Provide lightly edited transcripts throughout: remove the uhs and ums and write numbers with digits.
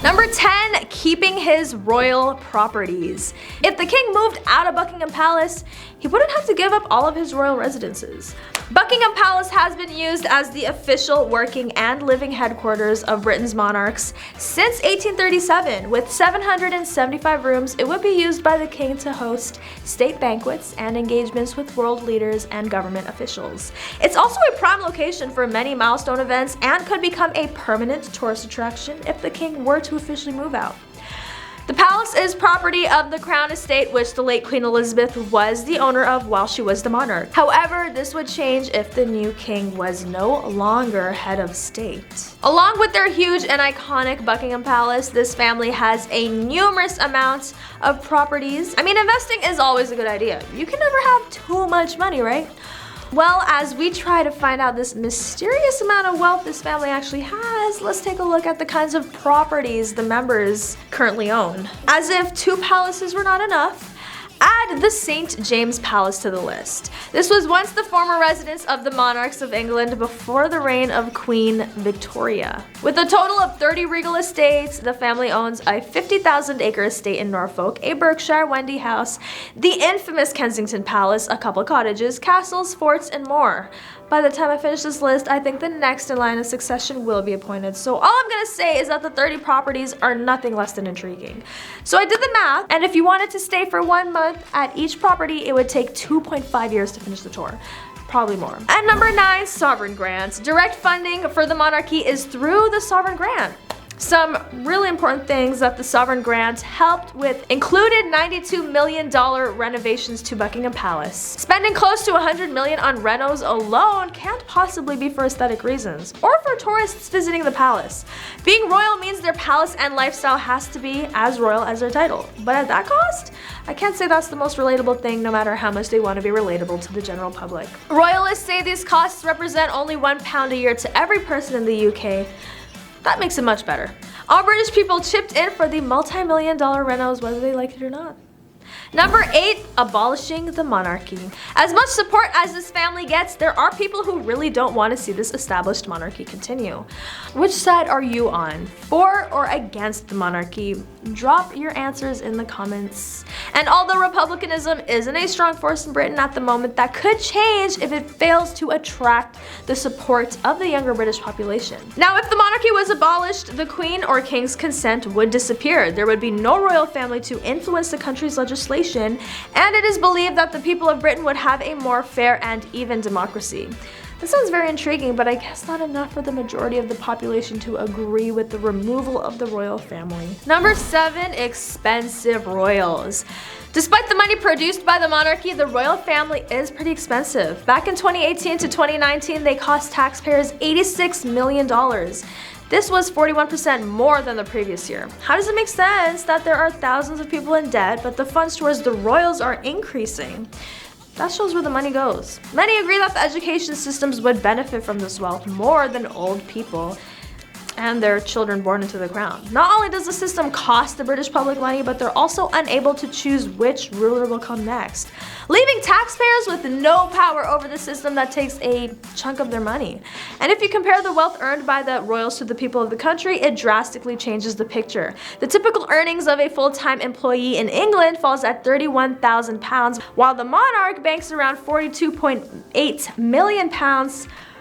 Number 10, keeping his royal properties. If the king moved out of Buckingham Palace, he wouldn't have to give up all of his royal residences. Buckingham Palace has been used as the official working and living headquarters of Britain's monarchs since 1837. With 775 rooms, it would be used by the king to host state banquets and engagements with world leaders and government officials. It's also a prime location for many milestone events and could become a permanent tourist attraction if the king were to officially move out. The palace is property of the Crown Estate, which the late Queen Elizabeth was the owner of while she was the monarch. However, this would change if the new king was no longer head of state. Along with their huge and iconic Buckingham Palace, this family has a numerous amount of properties. I mean, investing is always a good idea. You can never have too much money, right? Well, as we try to find out this mysterious amount of wealth this family actually has, let's take a look at the kinds of properties the members currently own. As if 2 palaces were not enough, add the St. James Palace to the list. This was once the former residence of the monarchs of England before the reign of Queen Victoria. With a total of 30 regal estates, the family owns a 50,000-acre estate in Norfolk, a Berkshire Wendy house, the infamous Kensington Palace, a couple cottages, castles, forts, and more. By the time I finish this list, I think the next in line of succession will be appointed. So all I'm gonna say is that the 30 properties are nothing less than intriguing. So I did the math, and if you wanted to stay for 1 month at each property, it would take 2.5 years to finish the tour. Probably more. At number 9, sovereign grants. Direct funding for the monarchy is through the sovereign grant. Some really important things that the sovereign grant helped with included $92 million renovations to Buckingham Palace. Spending close to $100 million on renos alone can't possibly be for aesthetic reasons, or for tourists visiting the palace. Being royal means their palace and lifestyle has to be as royal as their title. But at that cost, I can't say that's the most relatable thing, no matter how much they want to be relatable to the general public. Royalists say these costs represent only £1 a year to every person in the UK. That makes it much better. All British people chipped in for the multi-million-dollar renos, whether they like it or not. Number 8, abolishing the monarchy. As much support as this family gets, there are people who really don't want to see this established monarchy continue. Which side are you on? For or against the monarchy? Drop your answers in the comments. And although republicanism isn't a strong force in Britain at the moment, that could change if it fails to attract the support of the younger British population. Now, if the monarchy was abolished, the Queen or King's consent would disappear. There would be no royal family to influence the country's legislation, and it is believed that the people of Britain would have a more fair and even democracy. This sounds very intriguing, but I guess not enough for the majority of the population to agree with the removal of the royal family. Number 7, expensive royals. Despite the money produced by the monarchy, the royal family is pretty expensive. Back in 2018 to 2019, they cost taxpayers $86 million. This was 41% more than the previous year. How does it make sense that there are thousands of people in debt, but the funds towards the royals are increasing? That shows where the money goes. Many agree that the education systems would benefit from this wealth more than old people and their children born into the crown. Not only does the system cost the British public money, but they're also unable to choose which ruler will come next, leaving taxpayers with no power over the system that takes a chunk of their money. And if you compare the wealth earned by the royals to the people of the country, it drastically changes the picture. The typical earnings of a full-time employee in England falls at £31,000, while the monarch banks around £42.8 million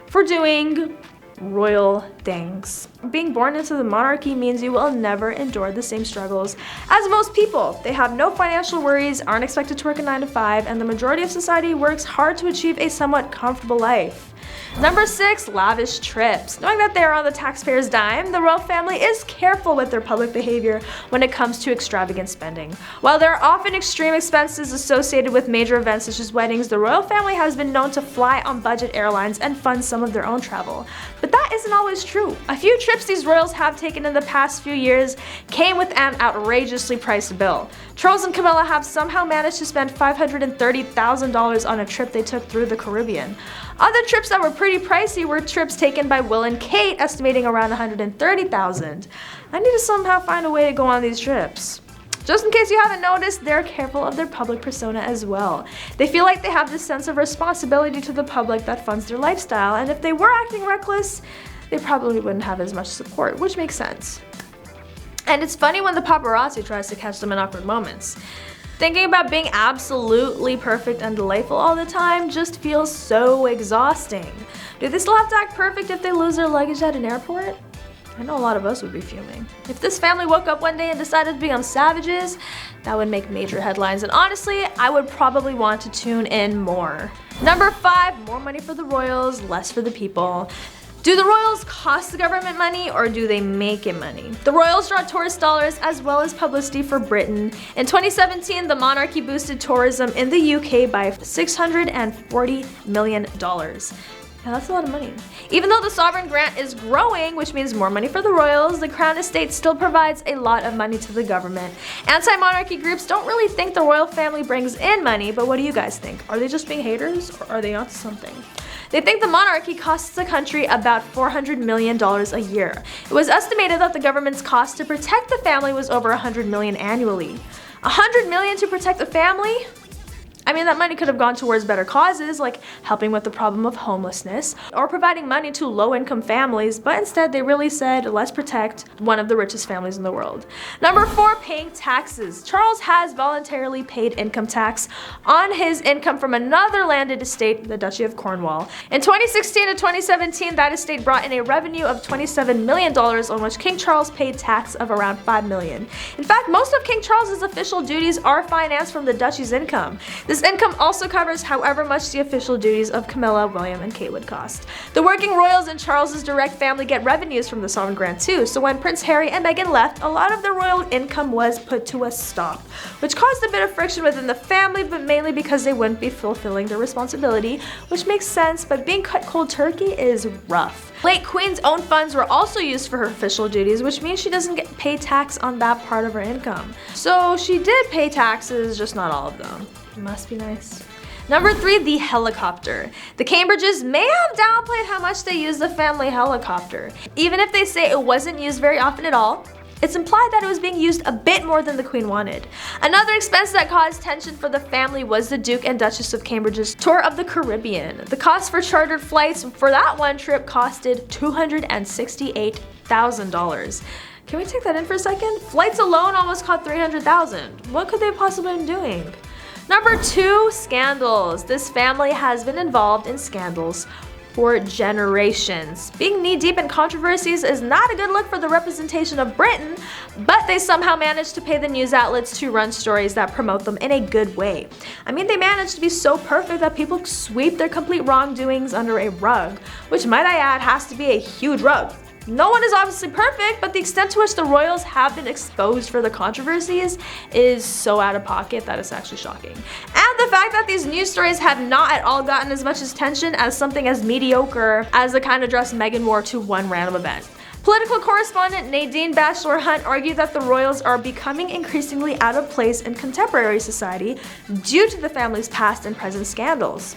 for doing royal things. Being born into the monarchy means you will never endure the same struggles as most people. They have no financial worries, aren't expected to work a 9 to 5, and the majority of society works hard to achieve a somewhat comfortable life. Number 6, lavish trips. Knowing that they are on the taxpayer's dime, the royal family is careful with their public behavior when it comes to extravagant spending. While there are often extreme expenses associated with major events such as weddings, the royal family has been known to fly on budget airlines and fund some of their own travel. But that isn't always true. A few trips these royals have taken in the past few years came with an outrageously priced bill. Charles and Camilla have somehow managed to spend $530,000 on a trip they took through the Caribbean. Other trips that were pretty pricey were trips taken by Will and Kate, estimating around $130,000. I need to somehow find a way to go on these trips. Just in case you haven't noticed, they're careful of their public persona as well. They feel like they have this sense of responsibility to the public that funds their lifestyle, and if they were acting reckless, they probably wouldn't have as much support, which makes sense. And it's funny when the paparazzi tries to catch them in awkward moments. Thinking about being absolutely perfect and delightful all the time just feels so exhausting. Do they still have to act perfect if they lose their luggage at an airport? I know a lot of us would be fuming. If this family woke up one day and decided to become savages, that would make major headlines, and honestly, I would probably want to tune in more. Number 5, more money for the royals, less for the people. Do the royals cost the government money, or do they make it money? The royals draw tourist dollars as well as publicity for Britain. In 2017, the monarchy boosted tourism in the UK by $640 million. Now that's a lot of money. Even though the sovereign grant is growing, which means more money for the royals, the Crown Estate still provides a lot of money to the government. Anti-monarchy groups don't really think the royal family brings in money, but what do you guys think? Are they just being haters, or are they onto something? They think the monarchy costs the country about $400 million a year. It was estimated that the government's cost to protect the family was over $100 million annually. $100 million to protect the family? I mean, that money could have gone towards better causes, like helping with the problem of homelessness, or providing money to low-income families, but instead they really said, let's protect one of the richest families in the world. Number 4, paying taxes. Charles has voluntarily paid income tax on his income from another landed estate, the Duchy of Cornwall. In 2016 to 2017, that estate brought in a revenue of $27 million, on which King Charles paid tax of around $5 million. In fact, most of King Charles's official duties are financed from the duchy's income. This income also covers however much the official duties of Camilla, William, and Kate would cost. The working royals in Charles's direct family get revenues from the sovereign grant too, so when Prince Harry and Meghan left, a lot of the royal income was put to a stop, which caused a bit of friction within the family, but mainly because they wouldn't be fulfilling their responsibility, which makes sense, but being cut cold turkey is rough. Late Queen's own funds were also used for her official duties, which means she doesn't get paid tax on that part of her income. So she did pay taxes, just not all of them. Must be nice. Number 3, the helicopter. The Cambridges may have downplayed how much they used the family helicopter. Even if they say it wasn't used very often at all, it's implied that it was being used a bit more than the Queen wanted. Another expense that caused tension for the family was the Duke and Duchess of Cambridge's tour of the Caribbean. The cost for chartered flights for that one trip costed $268,000. Can we take that in for a second? Flights alone almost cost $300,000. What could they possibly have been doing? Number 2, scandals. This family has been involved in scandals for generations. Being knee-deep in controversies is not a good look for the representation of Britain, but they somehow managed to pay the news outlets to run stories that promote them in a good way. I mean, they managed to be so perfect that people sweep their complete wrongdoings under a rug, which, might I add, has to be a huge rug. No one is obviously perfect, but the extent to which the royals have been exposed for the controversies is so out of pocket that it's actually shocking. And the fact that these news stories have not at all gotten as much attention as something as mediocre as the kind of dress Meghan wore to one random event. Political correspondent Nadine Batchelor-Hunt argued that the royals are becoming increasingly out of place in contemporary society due to the family's past and present scandals.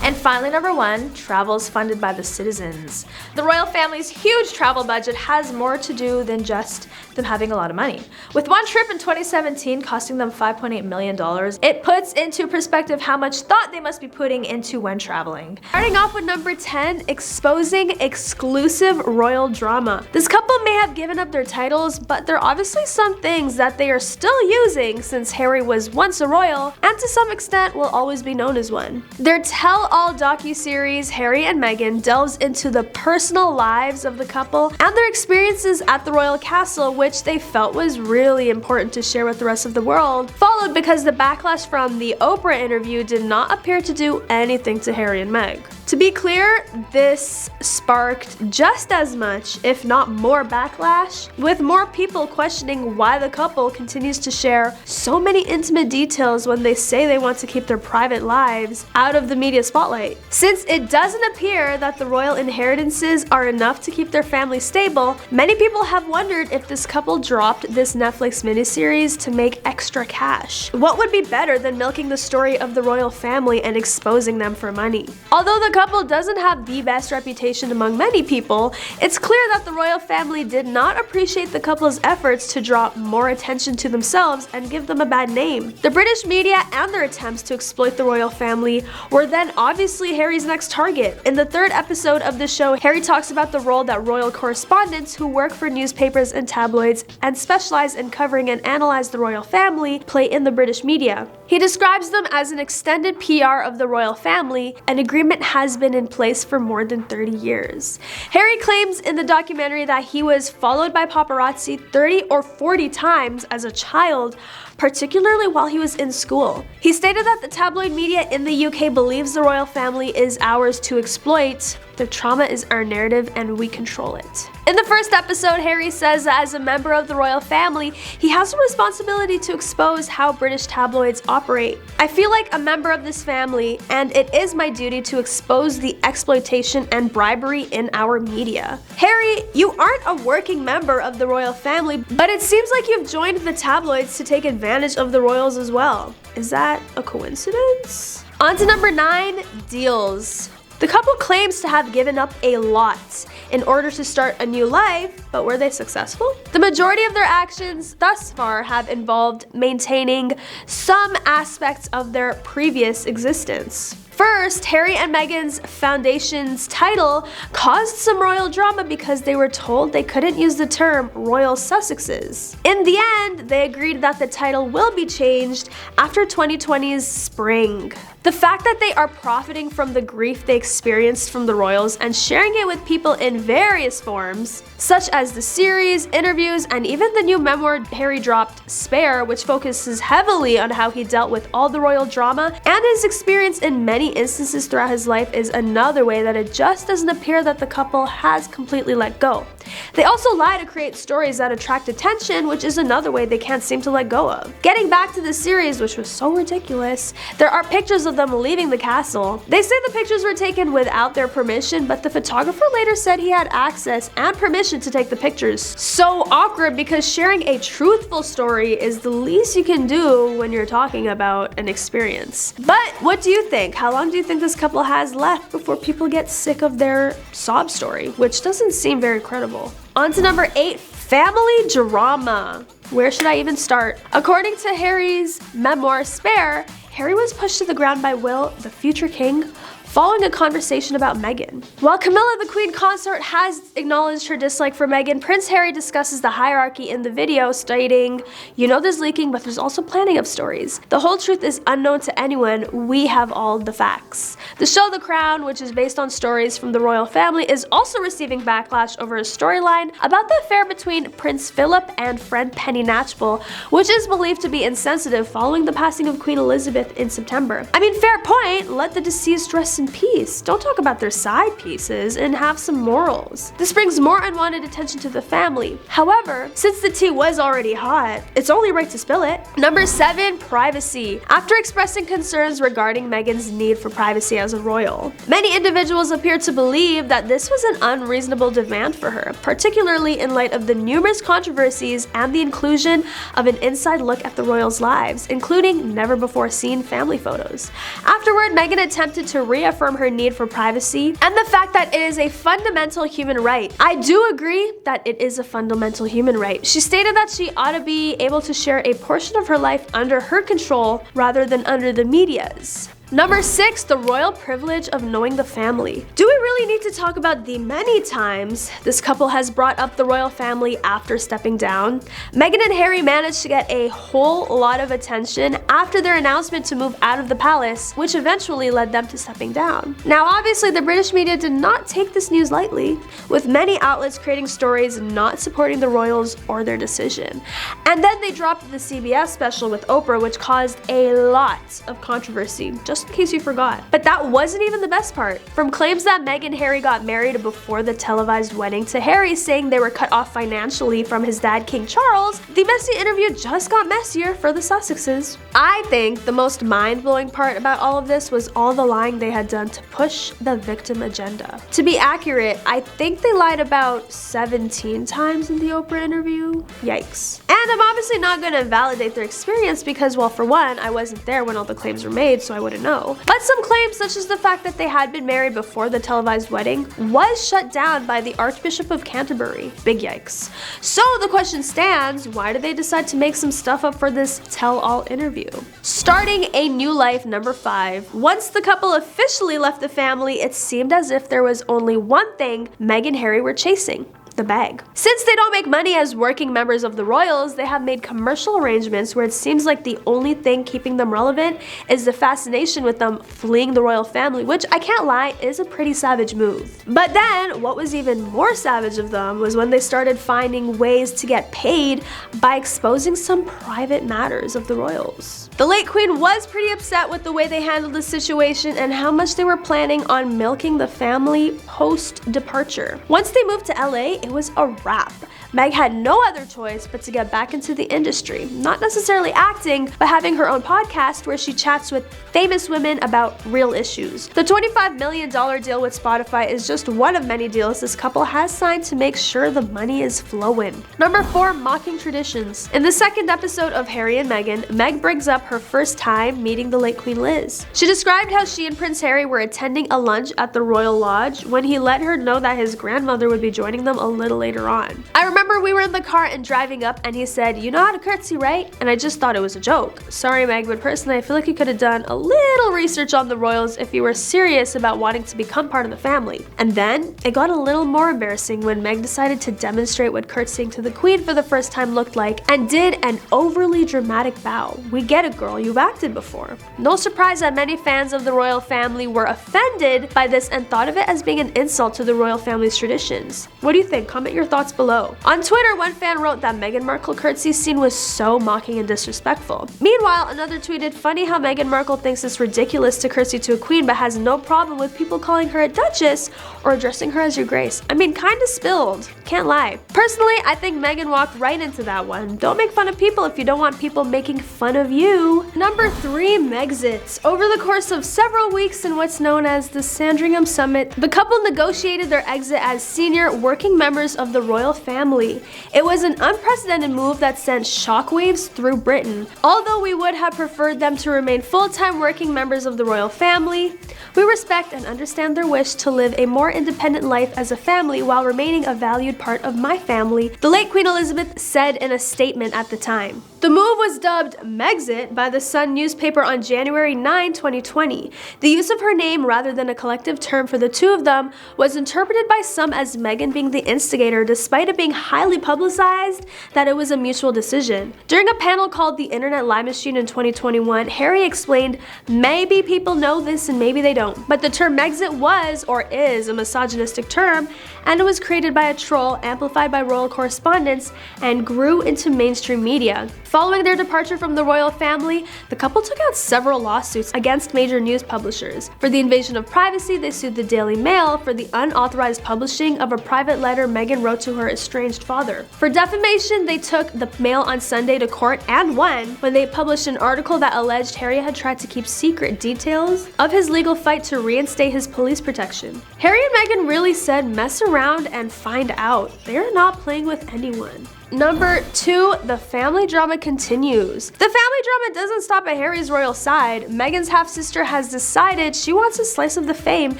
And finally, number 1, travels funded by the citizens. The royal family's huge travel budget has more to do than just them having a lot of money. With one trip in 2017 costing them $5.8 million, it puts into perspective how much thought they must be putting into when traveling. Starting off with number 10, exposing exclusive royal drama. This couple may have given up their titles, but there are obviously some things that they are still using since Harry was once a royal, and to some extent will always be known as one. Their tell-all docuseries, Harry and Meghan, delves into the personal lives of the couple and their experiences at the royal castle, which they felt was really important to share with the rest of the world, followed because the backlash from the Oprah interview did not appear to do anything to Harry and Meg. To be clear, this sparked just as much, if not more, backlash, with more people questioning why the couple continues to share so many intimate details when they say they want to keep their private lives out of the media spotlight. Since it doesn't appear that the royal inheritances are enough to keep their family stable, many people have wondered if this couple dropped this Netflix miniseries to make extra cash. What would be better than milking the story of the royal family and exposing them for money? Although the couple doesn't have the best reputation among many people, it's clear that the royal family did not appreciate the couple's efforts to draw more attention to themselves and give them a bad name. The British media and their attempts to exploit the royal family were then obviously Harry's next target. In the third episode of the show, Harry talks about the role that royal correspondents who work for newspapers and tabloids and specialize in covering and analyze the royal family play in the British media. He describes them as an extended PR of the royal family. An agreement has been in place for more than 30 years. Harry claims in the documentary that he was followed by paparazzi 30 or 40 times as a child, particularly while he was in school. He stated that the tabloid media in the UK believes the royal family is ours to exploit. Their trauma is our narrative and we control it. In the first episode, Harry says that as a member of the royal family, he has a responsibility to expose how British tabloids operate. I feel like a member of this family, and it is my duty to expose the exploitation and bribery in our media. Harry, you aren't a working member of the royal family, but it seems like you've joined the tabloids to take advantage of the royals as well. Is that a coincidence? On to number 9, deals. The couple claims to have given up a lot in order to start a new life, but were they successful? The majority of their actions thus far have involved maintaining some aspects of their previous existence. First, Harry and Meghan's foundation's title caused some royal drama because they were told they couldn't use the term Royal Sussexes. In the end, they agreed that the title will be changed after 2020's spring. The fact that they are profiting from the grief they experienced from the royals and sharing it with people in various forms, such as the series, interviews, and even the new memoir Harry dropped, Spare, which focuses heavily on how he dealt with all the royal drama and his experience in many instances throughout his life, is another way that it just doesn't appear that the couple has completely let go. They also lie to create stories that attract attention, which is another way they can't seem to let go of. Getting back to the series, which was so ridiculous, there are pictures of them leaving the castle. They say the pictures were taken without their permission, but the photographer later said he had access and permission to take the pictures. So awkward, because sharing a truthful story is the least you can do when you're talking about an experience. But what do you think? How long do you think this couple has left before people get sick of their sob story, which doesn't seem very credible? On to number 8, family drama. Where should I even start? According to Harry's memoir, Spare, Harry was pushed to the ground by Will, the future king, following a conversation about Meghan. While Camilla, the Queen consort, has acknowledged her dislike for Meghan, Prince Harry discusses the hierarchy in the video, stating, "You know there's leaking, but there's also planning of stories. The whole truth is unknown to anyone. We have all the facts." The show The Crown, which is based on stories from the royal family, is also receiving backlash over a storyline about the affair between Prince Philip and friend Penny Natchbull, which is believed to be insensitive following the passing of Queen Elizabeth in September. I mean, fair point, let the deceased rest in peace. Don't talk about their side pieces and have some morals. This brings more unwanted attention to the family. However, since the tea was already hot, it's only right to spill it. Number 7, privacy. After expressing concerns regarding Meghan's need for privacy as a royal, many individuals appear to believe that this was an unreasonable demand for her, particularly in light of the numerous controversies and the inclusion of an inside look at the royals' lives, including never-before-seen family photos. Afterward, Meghan attempted to reaffirm her need for privacy and the fact that it is a fundamental human right. I do agree that it is a fundamental human right. She stated that she ought to be able to share a portion of her life under her control rather than under the media's. Number 6, the royal privilege of knowing the family. Do we really need to talk about the many times this couple has brought up the royal family after stepping down? Meghan and Harry managed to get a whole lot of attention after their announcement to move out of the palace, which eventually led them to stepping down. Now, obviously, the British media did not take this news lightly, with many outlets creating stories not supporting the royals or their decision. And then they dropped the CBS special with Oprah, which caused a lot of controversy, just in case you forgot. But that wasn't even the best part. From claims that Meghan and Harry got married before the televised wedding to Harry saying they were cut off financially from his dad, King Charles, the messy interview just got messier for the Sussexes. I think the most mind-blowing part about all of this was all the lying they had done to push the victim agenda. To be accurate, I think they lied about 17 times in the Oprah interview. Yikes. And I'm obviously not going to validate their experience because, well, for one, I wasn't there when all the claims were made, so I wouldn't know. know. But some claims, such as the fact that they had been married before the televised wedding, was shut down by the Archbishop of Canterbury. Big yikes. So the question stands, why did they decide to make some stuff up for this tell-all interview? Starting a new life, number 5. Once the couple officially left the family, it seemed as if there was only one thing Meg and Harry were chasing: the bag. Since they don't make money as working members of the royals, they have made commercial arrangements where it seems like the only thing keeping them relevant is the fascination with them fleeing the royal family, which I can't lie is a pretty savage move. But then what was even more savage of them was when they started finding ways to get paid by exposing some private matters of the royals. The late queen was pretty upset with the way they handled the situation and how much they were planning on milking the family post-departure. Once they moved to LA, it was a wrap. Meg had no other choice but to get back into the industry, not necessarily acting, but having her own podcast where she chats with famous women about real issues. The $25 million deal with Spotify is just one of many deals this couple has signed to make sure the money is flowing. Number 4, mocking traditions. In the second episode of Harry and Meghan, Meg brings up her first time meeting the late Queen Liz. She described how she and Prince Harry were attending a lunch at the Royal Lodge when he let her know that his grandmother would be joining them a little later on. I remember we were in the car and driving up and he said, "You know how to curtsy, right?" And I just thought it was a joke. Sorry, Meg, but personally I feel like you could have done a little research on the royals if you were serious about wanting to become part of the family. And then it got a little more embarrassing when Meg decided to demonstrate what curtsying to the queen for the first time looked like and did an overly dramatic bow. We get it, girl, you've acted before. No surprise that many fans of the royal family were offended by this and thought of it as being an insult to the royal family's traditions. What do you think? Comment your thoughts below. On Twitter, one fan wrote that Meghan Markle curtsy scene was so mocking and disrespectful. Meanwhile, another tweeted, "Funny how Meghan Markle thinks it's ridiculous to curtsy to a queen but has no problem with people calling her a duchess or addressing her as your grace." I mean, kinda spilled. Can't lie. Personally, I think Meghan walked right into that one. Don't make fun of people if you don't want people making fun of you. Number 3, Megsits. Over the course of several weeks in what's known as the Sandringham Summit, the couple negotiated their exit as senior working members of the royal family. It was an unprecedented move that sent shockwaves through Britain. Although we would have preferred them to remain full-time working members of the royal family, we respect and understand their wish to live a more independent life as a family while remaining a valued part of my family, the late Queen Elizabeth said in a statement at the time. The move was dubbed Megxit by the Sun newspaper on January 9, 2020. The use of her name rather than a collective term for the two of them was interpreted by some as Meghan being the instigator, despite it being highly publicized that it was a mutual decision. During a panel called the Internet Lie Machine in 2021, Harry explained, "Maybe people know this and maybe they don't, but the term Megxit was or is a misogynistic term, and it was created by a troll, amplified by royal correspondence, and grew into mainstream media." Following their departure from the royal family, the couple took out several lawsuits against major news publishers. For the invasion of privacy, they sued the Daily Mail for the unauthorized publishing of a private letter Meghan wrote to her estranged father. For defamation, they took the Mail on Sunday to court and won when they published an article that alleged Harry had tried to keep secret details of his legal fight to reinstate his police protection. Harry and Meghan really said, mess around and find out. They're not playing with anyone. Number 2, the family drama continues. The family drama doesn't stop at Harry's royal side. Meghan's half-sister has decided she wants a slice of the fame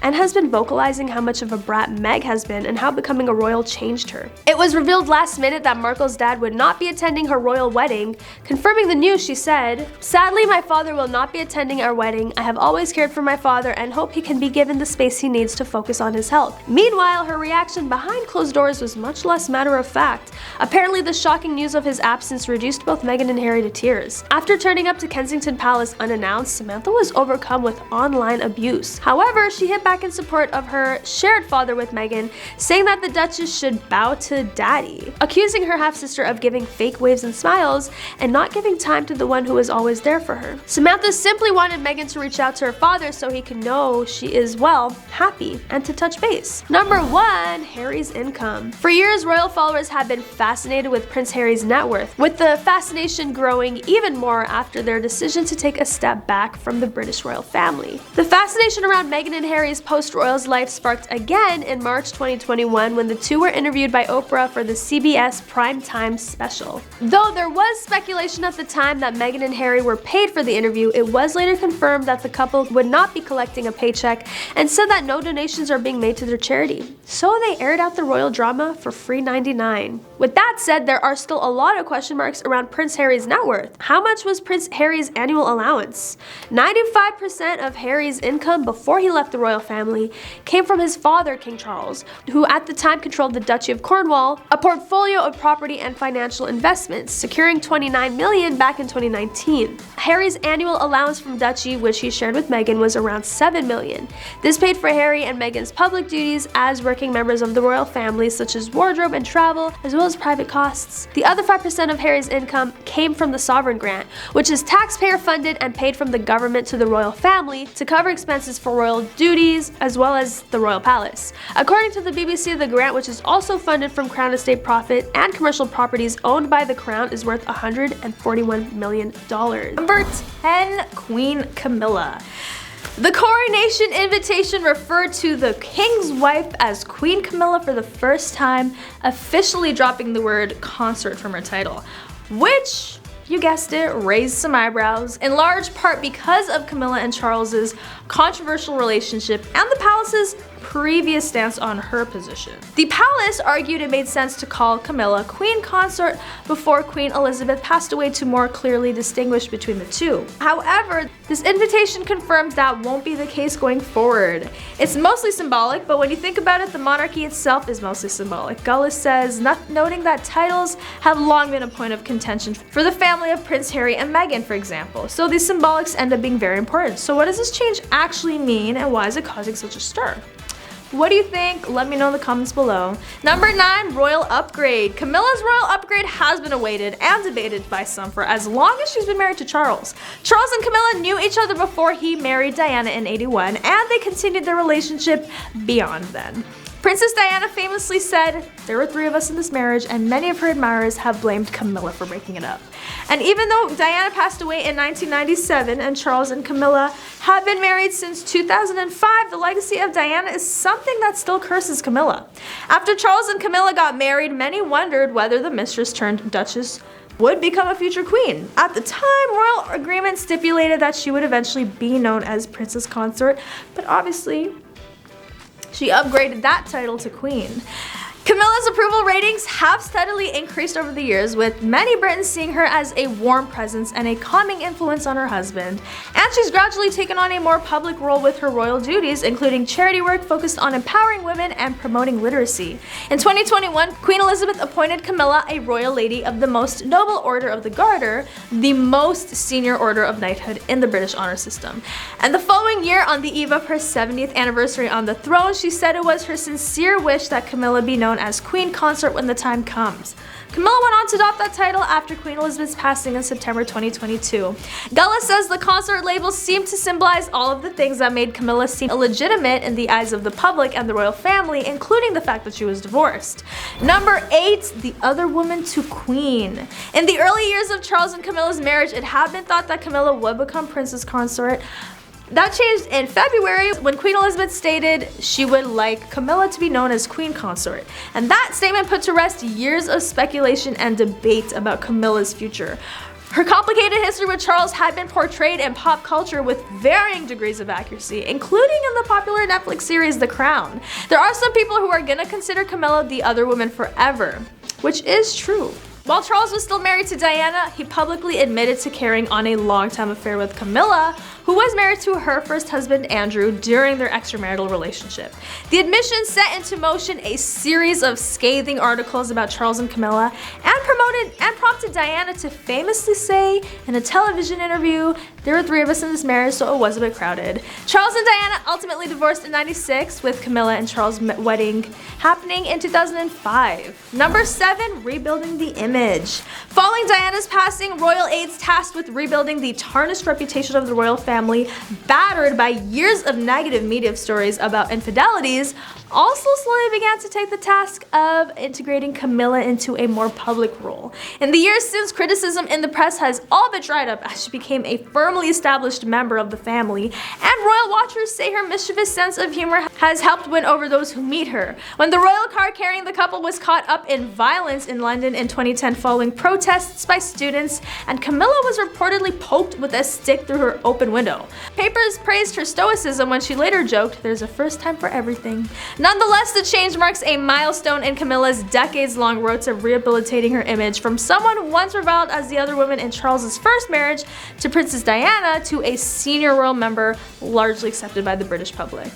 and has been vocalizing how much of a brat Meg has been and how becoming a royal changed her. It was revealed last minute that Markle's dad would not be attending her royal wedding. Confirming the news, she said, "Sadly, my father will not be attending our wedding. I have always cared for my father and hope he can be given the space he needs to focus on his health." Meanwhile, her reaction behind closed doors was much less matter of fact. Apparently, the shocking news of his absence reduced both Meghan and Harry to tears. After turning up to Kensington Palace unannounced, Samantha was overcome with online abuse. However, she hit back in support of her shared father with Meghan, saying that the Duchess should bow to daddy, accusing her half-sister of giving fake waves and smiles and not giving time to the one who was always there for her. Samantha simply wanted Meghan to reach out to her father so he can know she is, well, happy and to touch base. Number 1, Harry's income. For years, royal followers have been fascinated with Prince Harry's net worth, with the fascination growing even more after their decision to take a step back from the British royal family. The fascination around Meghan and Harry's post-royals life sparked again in March 2021 when the two were interviewed by Oprah for the CBS primetime special. Though there was speculation at the time that Meghan and Harry were paid for the interview, it was later confirmed that the couple would not be collecting a paycheck and said that no donations are being made to their charity. So they aired out the royal drama for free $99. With that said, there are still a lot of question marks around Prince Harry's net worth. How much was Prince Harry's annual allowance? 95% of Harry's income before he left the royal family came from his father, King Charles, who at the time controlled the Duchy of Cornwall, a portfolio of property and financial investments, securing $29 million back in 2019. Harry's annual allowance from Duchy, which he shared with Meghan, was around $7 million. This paid for Harry and Meghan's public duties as working members of the royal family, such as wardrobe and travel, as well as private costs. The other 5% of Harry's income came from the sovereign grant, which is taxpayer funded and paid from the government to the royal family to cover expenses for royal duties as well as the royal palace. According to the BBC, the grant, which is also funded from Crown estate profit and commercial properties owned by the Crown, is worth $141 million. Number 10, Queen Camilla. The Coronation invitation referred to the king's wife as Queen Camilla for the first time, officially dropping the word consort from her title, which, you guessed it, raised some eyebrows, in large part because of Camilla and Charles's controversial relationship and the palace's previous stance on her position. The palace argued it made sense to call Camilla Queen Consort before Queen Elizabeth passed away to more clearly distinguish between the two. However, this invitation confirms that won't be the case going forward. It's mostly symbolic, but when you think about it, the monarchy itself is mostly symbolic. Gullis says, noting that titles have long been a point of contention for the family of Prince Harry and Meghan, for example. So these symbolics end up being very important. So what does this change actually mean, and why is it causing such a stir? What do you think? Let me know in the comments below. Number 9, royal upgrade. Camilla's royal upgrade has been awaited and debated by some for as long as she's been married to Charles. Charles and Camilla knew each other before he married Diana in '81, and they continued their relationship beyond then. Princess Diana famously said, "There were 3 of us in this marriage, and many of her admirers have blamed Camilla for breaking it up." And even though Diana passed away in 1997 and Charles and Camilla have been married since 2005, the legacy of Diana is something that still curses Camilla. After Charles and Camilla got married, many wondered whether the mistress turned duchess would become a future queen. At the time, royal agreement stipulated that she would eventually be known as Princess Consort, but obviously, she upgraded that title to queen. Camilla's approval ratings have steadily increased over the years, with many Britons seeing her as a warm presence and a calming influence on her husband. And she's gradually taken on a more public role with her royal duties, including charity work focused on empowering women and promoting literacy. In 2021, Queen Elizabeth appointed Camilla a Royal Lady of the Most Noble Order of the Garter, the most senior order of knighthood in the British honor system. And the following year, on the eve of her 70th anniversary on the throne, she said it was her sincere wish that Camilla be known as Queen Consort when the time comes. Camilla went on to adopt that title after Queen Elizabeth's passing in September 2022. Gullis says the consort label seemed to symbolize all of the things that made Camilla seem illegitimate in the eyes of the public and the royal family, including the fact that she was divorced. Number 8, the other woman to queen. In the early years of Charles and Camilla's marriage, it had been thought that Camilla would become Princess Consort. That changed in February when Queen Elizabeth stated she would like Camilla to be known as Queen Consort. And that statement put to rest years of speculation and debate about Camilla's future. Her complicated history with Charles had been portrayed in pop culture with varying degrees of accuracy, including in the popular Netflix series The Crown. There are some people who are gonna consider Camilla the other woman forever, which is true. While Charles was still married to Diana, he publicly admitted to carrying on a long-time affair with Camilla, who was married to her first husband Andrew during their extramarital relationship. The admission set into motion a series of scathing articles about Charles and Camilla, and prompted Diana to famously say in a television interview, "There were 3 of us in this marriage, so it was a bit crowded." Charles and Diana ultimately divorced in '96, with Camilla and Charles' wedding happening in 2005. Number 7, rebuilding the image. image. Following Diana's passing, royal aides tasked with rebuilding the tarnished reputation of the royal family, battered by years of negative media stories about infidelities, also slowly began to take the task of integrating Camilla into a more public role. In the years since, criticism in the press has all but dried up as she became a firmly established member of the family, and royal watchers say her mischievous sense of humor has helped win over those who meet her. When the royal car carrying the couple was caught up in violence in London in 2010 following protests by students, and Camilla was reportedly poked with a stick through her open window. Papers praised her stoicism when she later joked, "There's a first time for everything." Nonetheless, the change marks a milestone in Camilla's decades-long road to rehabilitating her image from someone who once reviled as the other woman in Charles's first marriage to Princess Diana to a senior royal member largely accepted by the British public.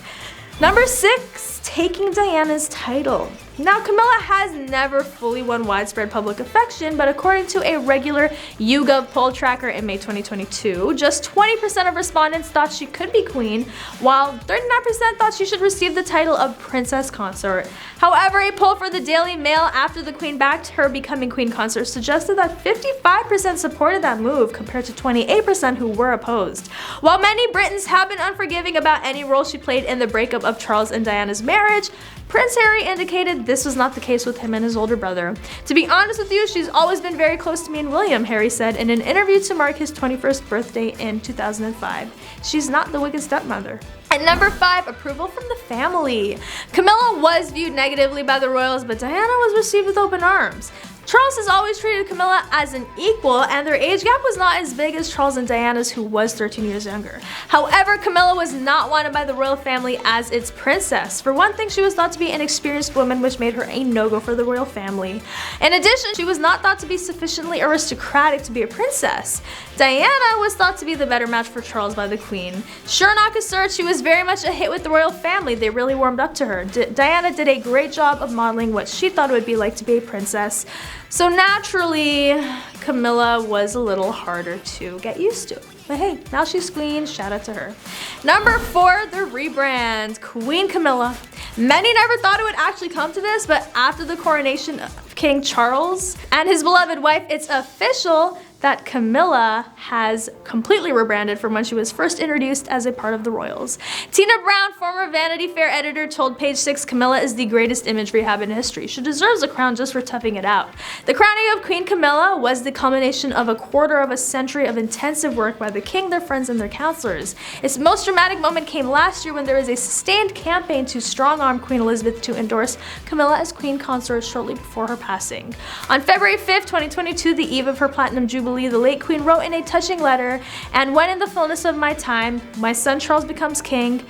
Number 6, taking Diana's title. Now, Camilla has never fully won widespread public affection, but according to a regular YouGov poll tracker in May 2022, just 20% of respondents thought she could be queen, while 39% thought she should receive the title of princess consort. However, a poll for the Daily Mail after the queen backed her becoming queen consort suggested that 55% supported that move compared to 28% who were opposed. While many Britons have been unforgiving about any role she played in the breakup of Charles and Diana's marriage, Prince Harry indicated this was not the case with him and his older brother. "To be honest with you, she's always been very close to me and William," Harry said in an interview to mark his 21st birthday in 2005. "She's not the wicked stepmother." At number 5, approval from the family. Camilla was viewed negatively by the royals, but Diana was received with open arms. Charles has always treated Camilla as an equal, and their age gap was not as big as Charles and Diana's, who was 13 years younger. However, Camilla was not wanted by the royal family as its princess. For one thing, she was thought to be an experienced woman, which made her a no-go for the royal family. In addition, she was not thought to be sufficiently aristocratic to be a princess. Diana was thought to be the better match for Charles by the queen. Sherlock asserts she was very much a hit with the royal family. They really warmed up to her. Diana did a great job of modeling what she thought it would be like to be a princess. So naturally, Camilla was a little harder to get used to. But hey, now she's queen, shout out to her. Number 4, the rebrand, Queen Camilla. Many never thought it would actually come to this, but after the coronation of King Charles and his beloved wife, it's official that Camilla has completely rebranded from when she was first introduced as a part of the royals. Tina Brown, former Vanity Fair editor, told Page 6 Camilla is the greatest image rehab in history. She deserves a crown just for toughing it out. The crowning of Queen Camilla was the culmination of a quarter of a century of intensive work by the king, their friends, and their counselors. Its most dramatic moment came last year when there was a sustained campaign to strong-arm Queen Elizabeth to endorse Camilla as queen consort shortly before her passing. On February 5th, 2022, the eve of her platinum jubilee, the late queen wrote in a touching letter, "And when in the fullness of my time, my son Charles becomes king,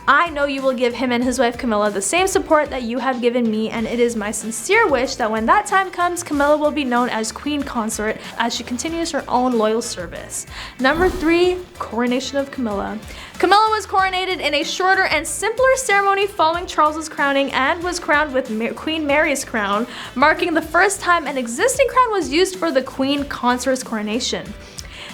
I know you will give him and his wife Camilla the same support that you have given me, and it is my sincere wish that when that time comes, Camilla will be known as queen consort as she continues her own loyal service." Number 3, coronation of Camilla. Camilla was coronated in a shorter and simpler ceremony following Charles's crowning and was crowned with Queen Mary's crown, marking the first time an existing crown was used for the queen consort's coronation.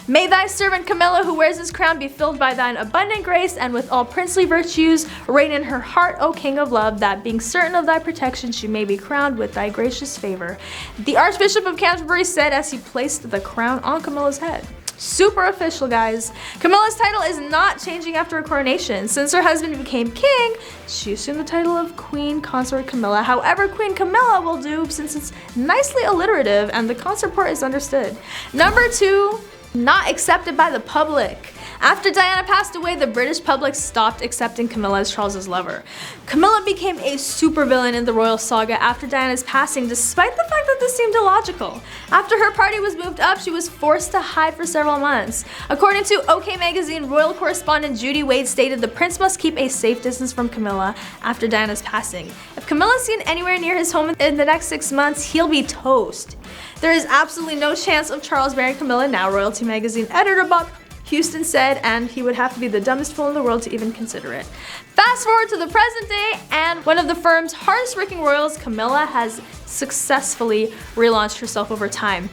"May thy servant Camilla, who wears this crown, be filled by thine abundant grace, and with all princely virtues reign in her heart, O King of love, that being certain of thy protection, she may be crowned with thy gracious favor," the Archbishop of Canterbury said as he placed the crown on Camilla's head. Super official, guys. Camilla's title is not changing after her coronation. Since her husband became king, she assumed the title of Queen Consort Camilla. However, Queen Camilla will do since it's nicely alliterative and the consort part is understood. Number 2, not accepted by the public. After Diana passed away, the British public stopped accepting Camilla as Charles's lover. Camilla became a supervillain in the royal saga after Diana's passing, despite the fact that this seemed illogical. After her party was moved up, she was forced to hide for several months. According to OK Magazine, royal correspondent Judy Wade stated the prince must keep a safe distance from Camilla after Diana's passing. If Camilla's seen anywhere near his home in the next 6 months, he'll be toast. There is absolutely no chance of Charles marrying Camilla now, Royalty Magazine editor Bob Houston said, and he would have to be the dumbest fool in the world to even consider it. Fast forward to the present day, and one of the firm's hardest working royals, Camilla, has successfully relaunched herself over time.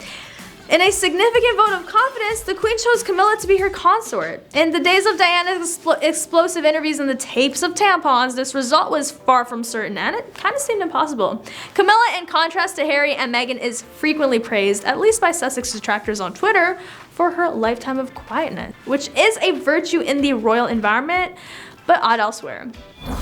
In a significant vote of confidence, the Queen chose Camilla to be her consort. In the days of Diana's explosive interviews and the tapes of tampons, this result was far from certain, and it kind of seemed impossible. Camilla, in contrast to Harry and Meghan, is frequently praised, at least by Sussex detractors on Twitter, for her lifetime of quietness, which is a virtue in the royal environment, but odd elsewhere.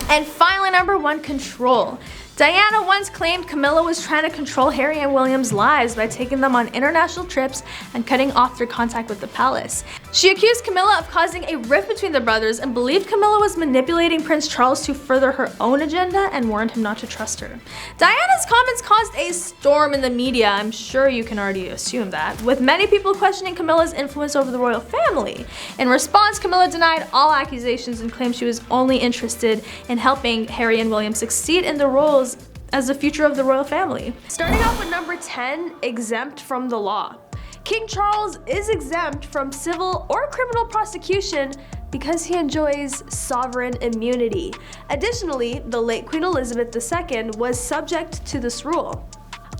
And finally, number 1, control. Diana once claimed Camilla was trying to control Harry and William's lives by taking them on international trips and cutting off their contact with the palace. She accused Camilla of causing a rift between the brothers and believed Camilla was manipulating Prince Charles to further her own agenda and warned him not to trust her. Diana's comments caused a storm in the media, I'm sure you can already assume that, with many people questioning Camilla's influence over the royal family. In response, Camilla denied all accusations and claimed she was only interested in helping Harry and William succeed in their roles as the future of the royal family. Starting off with number 10, exempt from the law. King Charles is exempt from civil or criminal prosecution because he enjoys sovereign immunity. Additionally, the late Queen Elizabeth II was subject to this rule.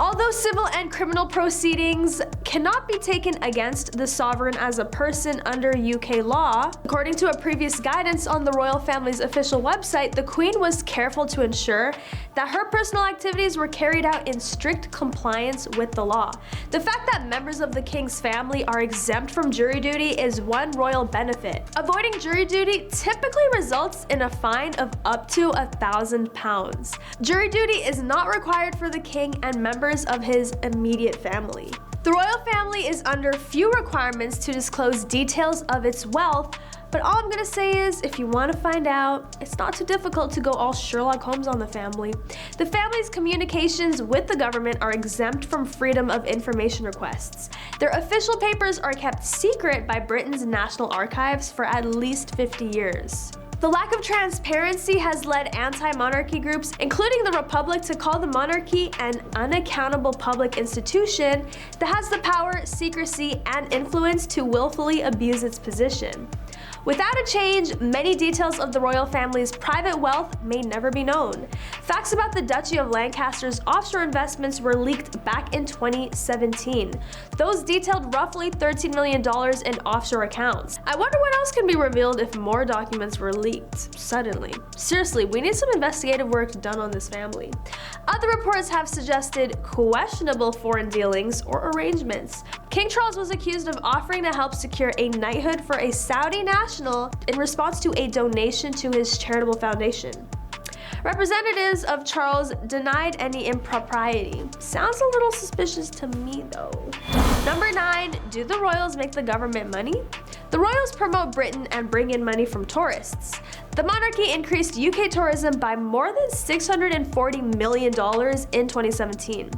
Although civil and criminal proceedings cannot be taken against the sovereign as a person under UK law, according to a previous guidance on the royal family's official website, the Queen was careful to ensure that her personal activities were carried out in strict compliance with the law. The fact that members of the King's family are exempt from jury duty is one royal benefit. Avoiding jury duty typically results in a fine of up to £1,000. Jury duty is not required for the King and members of his immediate family. The royal family is under few requirements to disclose details of its wealth, but all I'm gonna say is, if you want to find out, it's not too difficult to go all Sherlock Holmes on the family. The family's communications with the government are exempt from freedom of information requests. Their official papers are kept secret by Britain's National Archives for at least 50 years. The lack of transparency has led anti-monarchy groups, including the Republic, to call the monarchy an unaccountable public institution that has the power, secrecy, and influence to willfully abuse its position. Without a change, many details of the royal family's private wealth may never be known. Facts about the Duchy of Lancaster's offshore investments were leaked back in 2017. Those detailed roughly $13 million in offshore accounts. I wonder what else can be revealed if more documents were leaked suddenly. Seriously, we need some investigative work done on this family. Other reports have suggested questionable foreign dealings or arrangements. King Charles was accused of offering to help secure a knighthood for a Saudi national in response to a donation to his charitable foundation. Representatives of Charles denied any impropriety. Sounds a little suspicious to me though. Number 9, do the royals make the government money? The royals promote Britain and bring in money from tourists. The monarchy increased UK tourism by more than $640 million in 2017.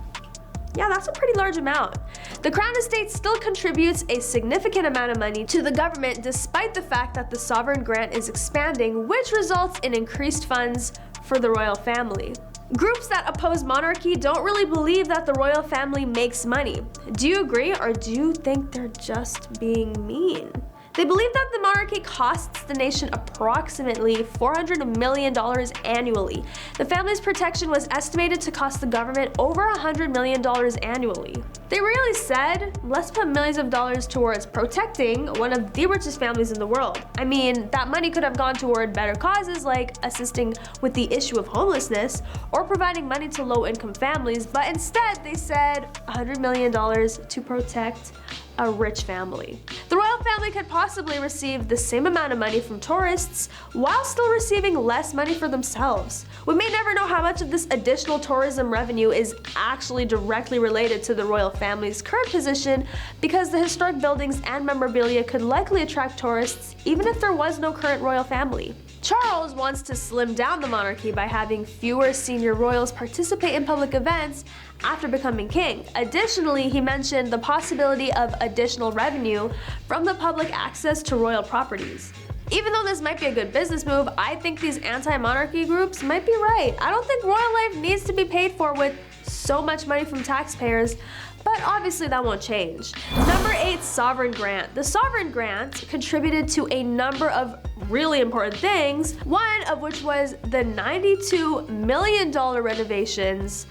Yeah, that's a pretty large amount. The Crown Estate still contributes a significant amount of money to the government despite the fact that the sovereign grant is expanding, which results in increased funds for the royal family. Groups that oppose monarchy don't really believe that the royal family makes money. Do you agree, or do you think they're just being mean? They believe that the monarchy costs the nation approximately $400 million annually. The family's protection was estimated to cost the government over $100 million annually. They really said, let's put millions of dollars towards protecting one of the richest families in the world. I mean, that money could have gone toward better causes like assisting with the issue of homelessness or providing money to low-income families, but instead they said $100 million to protect a rich family. The royal family could possibly receive the same amount of money from tourists while still receiving less money for themselves. We may never know how much of this additional tourism revenue is actually directly related to the royal family's current position, because the historic buildings and memorabilia could likely attract tourists even if there was no current royal family. Charles wants to slim down the monarchy by having fewer senior royals participate in public events after becoming king. Additionally, he mentioned the possibility of additional revenue from the public access to royal properties. Even though this might be a good business move, I think these anti-monarchy groups might be right. I don't think royal life needs to be paid for with so much money from taxpayers, but obviously that won't change. Number 8, sovereign grant. The sovereign grant contributed to a number of really important things, one of which was the $92 million renovations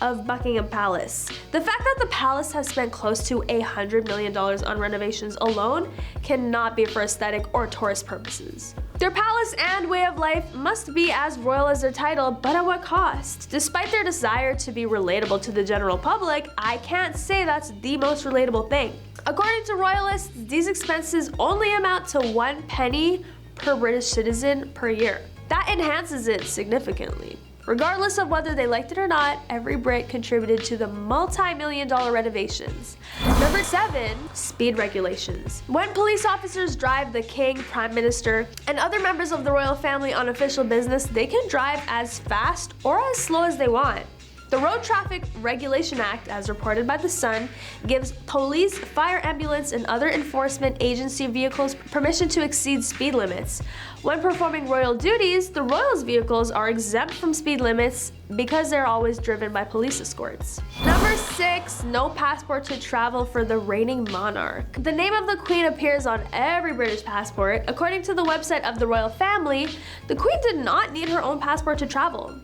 of Buckingham Palace. The fact that the palace has spent close to $100 million on renovations alone cannot be for aesthetic or tourist purposes. Their palace and way of life must be as royal as their title, but at what cost? Despite their desire to be relatable to the general public, I can't say that's the most relatable thing. According to royalists, these expenses only amount to 1 penny per British citizen per year. That enhances it significantly. Regardless of whether they liked it or not, every Brit contributed to the multi-million-dollar renovations. Number 7, speed regulations. When police officers drive the king, prime minister, and other members of the royal family on official business, they can drive as fast or as slow as they want. The Road Traffic Regulation Act, as reported by The Sun, gives police, fire, ambulance, and other enforcement agency vehicles permission to exceed speed limits. When performing royal duties, the royals' vehicles are exempt from speed limits because they're always driven by police escorts. Number 6, no passport to travel for the reigning monarch. The name of the Queen appears on every British passport. According to the website of the royal family, the Queen did not need her own passport to travel.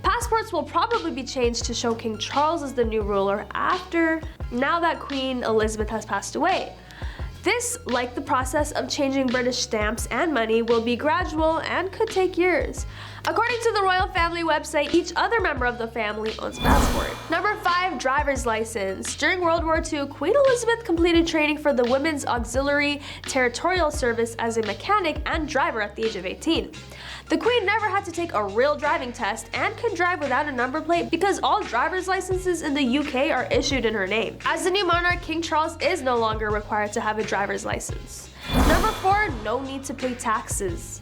Passports will probably be changed to show King Charles as the new ruler now that Queen Elizabeth has passed away. This, like the process of changing British stamps and money, will be gradual and could take years. According to the royal family website, each other member of the family owns a passport. Number 5, driver's license. During World War II, Queen Elizabeth completed training for the Women's Auxiliary Territorial Service as a mechanic and driver at the age of 18. The Queen never had to take a real driving test and could drive without a number plate because all driver's licenses in the UK are issued in her name. As the new monarch, King Charles is no longer required to have a driver's license. Number 4, no need to pay taxes.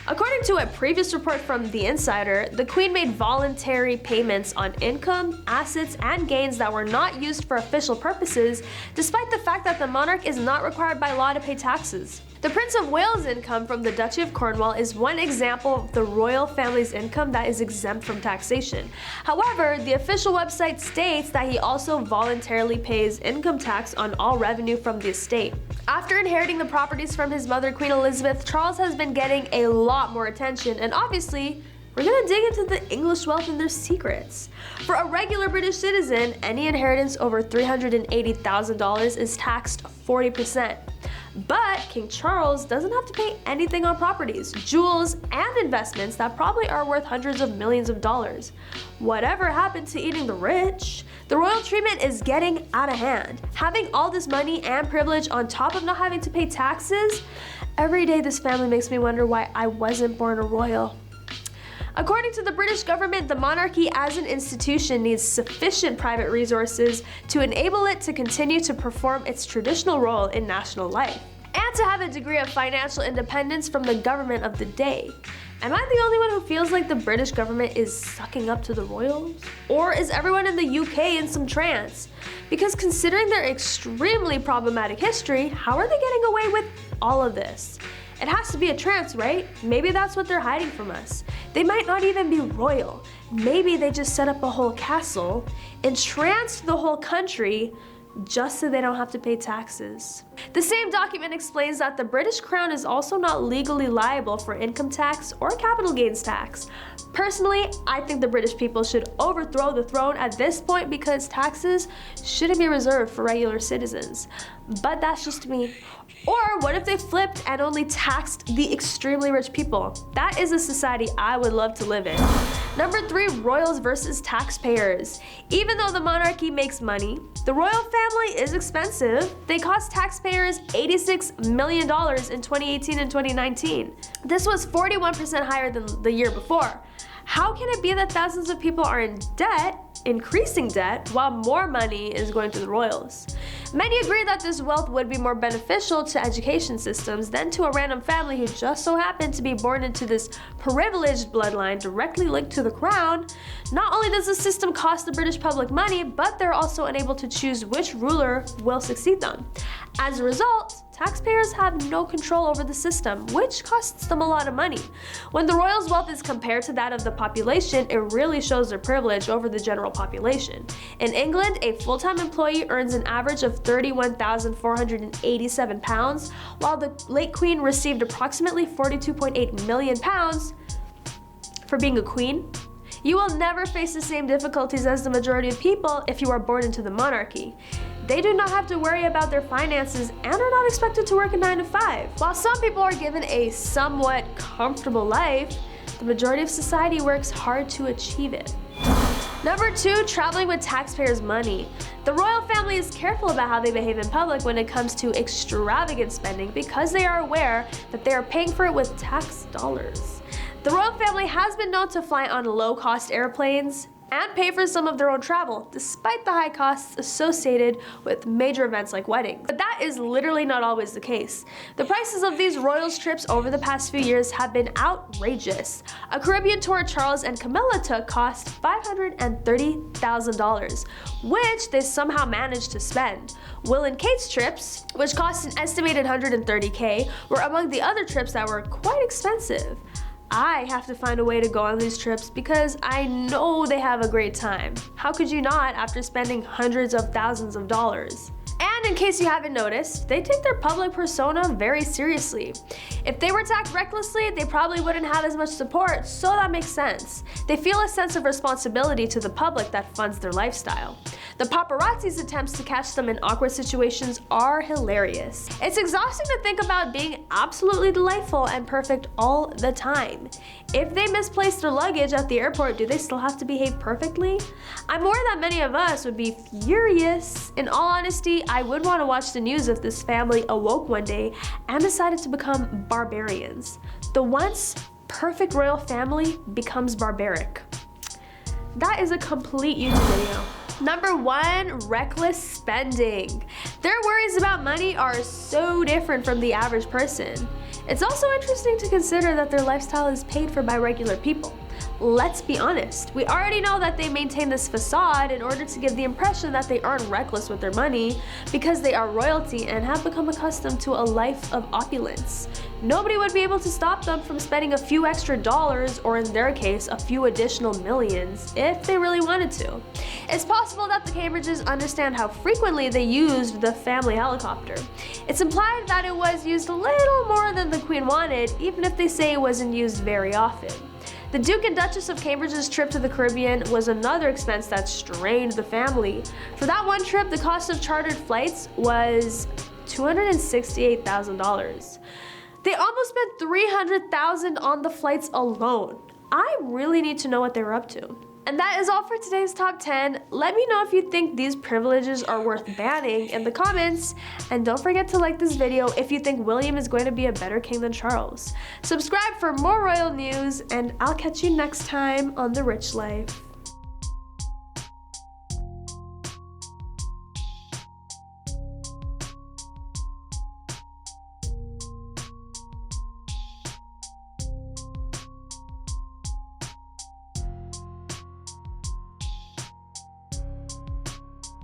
According to a previous report from The Insider, the Queen made voluntary payments on income, assets, and gains that were not used for official purposes, despite the fact that the monarch is not required by law to pay taxes. The Prince of Wales' income from the Duchy of Cornwall is one example of the royal family's income that is exempt from taxation. However, the official website states that he also voluntarily pays income tax on all revenue from the estate. After inheriting the properties from his mother, Queen Elizabeth, Charles has been getting a lot more attention, and obviously, we're gonna dig into the English wealth and their secrets. For a regular British citizen, any inheritance over $380,000 is taxed 40%. But King Charles doesn't have to pay anything on properties, jewels, and investments that probably are worth hundreds of millions of dollars. Whatever happened to eating the rich? The royal treatment is getting out of hand. Having all this money and privilege on top of not having to pay taxes? Every day this family makes me wonder why I wasn't born a royal. According to the British government, the monarchy as an institution needs sufficient private resources to enable it to continue to perform its traditional role in national life, and to have a degree of financial independence from the government of the day. Am I the only one who feels like the British government is sucking up to the royals? Or is everyone in the UK in some trance? Because considering their extremely problematic history, how are they getting away with all of this? It has to be a trance, right? Maybe that's what they're hiding from us. They might not even be royal. Maybe they just set up a whole castle, entranced the whole country, just so they don't have to pay taxes. The same document explains that the British Crown is also not legally liable for income tax or capital gains tax. Personally, I think the British people should overthrow the throne at this point because taxes shouldn't be reserved for regular citizens. But that's just me. Or what if they flipped and only taxed the extremely rich people? That is a society I would love to live in. Number 3, royals versus taxpayers. Even though the monarchy makes money, the royal family is expensive. They cost taxpayers $86 million in 2018 and 2019. This was 41% higher than the year before. How can it be that thousands of people are in debt, increasing debt, while more money is going to the royals? Many agree that this wealth would be more beneficial to education systems than to a random family who just so happened to be born into this privileged bloodline directly linked to the crown. Not only does the system cost the British public money, but they're also unable to choose which ruler will succeed them. As a result, taxpayers have no control over the system, which costs them a lot of money. When the royals' wealth is compared to that of the population, it really shows their privilege over the general population. In England, a full-time employee earns an average of £31,487, while the late Queen received approximately £42.8 million for being a queen. You will never face the same difficulties as the majority of people if you are born into the monarchy. They do not have to worry about their finances and are not expected to work a 9 to 5. While some people are given a somewhat comfortable life, the majority of society works hard to achieve it. Number 2, traveling with taxpayers' money. The royal family is careful about how they behave in public when it comes to extravagant spending because they are aware that they are paying for it with tax dollars. The royal family has been known to fly on low-cost airplanes and pay for some of their own travel, despite the high costs associated with major events like weddings. But that is literally not always the case. The prices of these royals trips over the past few years have been outrageous. A Caribbean tour Charles and Camilla took cost $530,000, which they somehow managed to spend. Will and Kate's trips, which cost an estimated $130K, were among the other trips that were quite expensive. I have to find a way to go on these trips because I know they have a great time. How could you not after spending hundreds of thousands of dollars? And in case you haven't noticed, they take their public persona very seriously. If they were to act recklessly, they probably wouldn't have as much support, so that makes sense. They feel a sense of responsibility to the public that funds their lifestyle. The paparazzi's attempts to catch them in awkward situations are hilarious. It's exhausting to think about being absolutely delightful and perfect all the time. If they misplace their luggage at the airport, do they still have to behave perfectly? I'm worried that many of us would be furious. In all honesty, I would want to watch the news if this family awoke one day and decided to become barbarians. The once perfect royal family becomes barbaric. That is a complete YouTube video. Number 1, reckless spending. Their worries about money are so different from the average person. It's also interesting to consider that their lifestyle is paid for by regular people. Let's be honest, we already know that they maintain this facade in order to give the impression that they aren't reckless with their money because they are royalty and have become accustomed to a life of opulence. Nobody would be able to stop them from spending a few extra dollars, or in their case, a few additional millions, if they really wanted to. It's possible that the Cambridges understand how frequently they used the family helicopter. It's implied that it was used a little more than the Queen wanted, even if they say it wasn't used very often. The Duke and Duchess of Cambridge's trip to the Caribbean was another expense that strained the family. For that one trip, the cost of chartered flights was $268,000. They almost spent $300,000 on the flights alone. I really need to know what they were up to. And that is all for today's top 10. Let me know if you think these privileges are worth banning in the comments. And don't forget to like this video if you think William is going to be a better king than Charles. Subscribe for more royal news, and I'll catch you next time on The Rich Life.